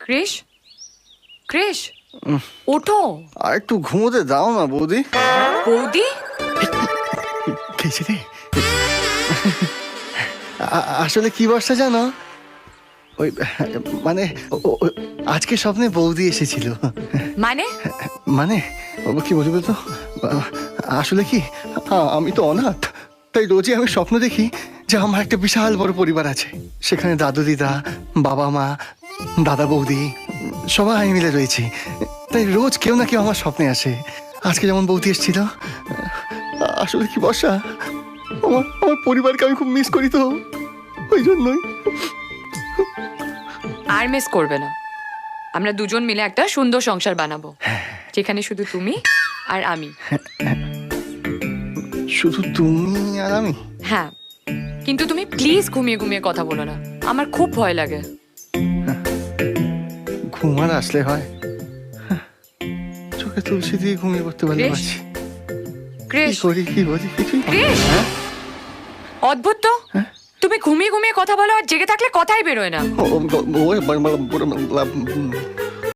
ক্রিশ, ক্রিশ, ওঠো। আর একটু ঘুমোতে দাও না বৌদি। বৌদি, খেয়েছি রে। আসলে কি বর্ষা জানো, ওই মানে আজকে স্বপ্নে বৌদি এসেছিল। মানে? মানে কি বলবো তো, আসলে কি আমি তো অনাথ, তাই রোজই আমি স্বপ্ন দেখি যে আমার একটা বিশাল বড় পরিবার আছে, সেখানে দাদু দিদা, বাবা মা, দাদা বৌদি সবাই মিলে রয়েছি। তাই রোজ কেউ না কেউ আমার স্বপ্নে আসে। আজকে যেমন বৌদি এসেছিল। আসলে কি বর্ষা, আমার আমার পরিবারকে আমি খুব মিস করি, তো ওই জন্যই। আর মিস করবে না, আমরা দুজন মিলে একটা সুন্দর সংসার বানাবো, যেখানে শুধু তুমি আর আমি। শুধু তুমি আর আমি? হ্যাঁ, কিন্তু তুমি প্লিজ ঘুমিয়ে ঘুমিয়ে কথা বলো না, আমার খুব ভয় লাগে। ঘুমার আসলে হয়, চোখে তুলসী দিয়ে ঘুমিয়ে পড়তে পারলে ক্রিশ, পারছি। কি ক্রিশ, করি, কি বলি কিছুই? ক্রিশ, হ্যাঁ? অদ্ভুত তো, তুমি ঘুমিয়ে ঘুমিয়ে কথা বলো আর জেগে থাকলে কথাই বেরোয় না। ও